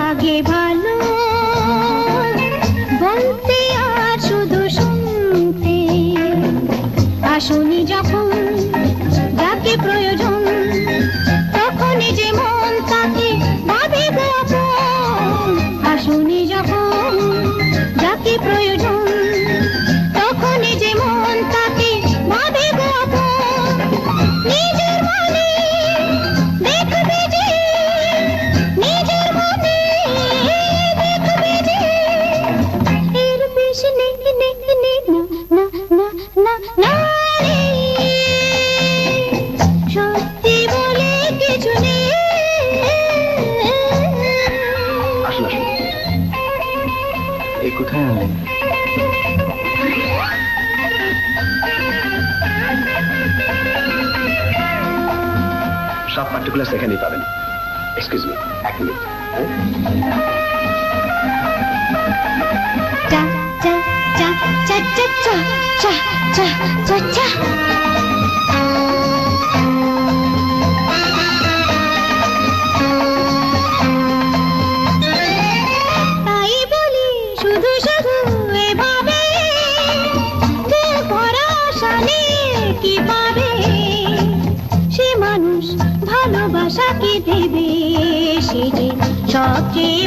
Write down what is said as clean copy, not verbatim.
লাগে ভালো বলতে আর শুধু শুনতে আসনি যখন যাকে প্রয়োজন তখনই যে মন তাকে ভাবে গো আপন আসনি যখন যাকে প্রয়োজন তখনই যে মন তাকে ভাবে গো আপন নিজের মনে দেখবে যে নিজের মনে দেখবে যে এর বেশি নেই নেই নেই না না না না রে সত্যি বলে কিছু নেই আসুন আসুন এই কোথায় আনলেন সব পার্টিকুলার এখানেই পাবেন এক্সকিউজ মি এক মিনিট চা চা চা চা চা চা চা চা চা চা তাই বলি শুধু শুধু এভাবে দিল ভরা আশা নিয়ে কি পাবে সে মানুষ ভালোবাসা কি দেবে সে যে সবচেয়ে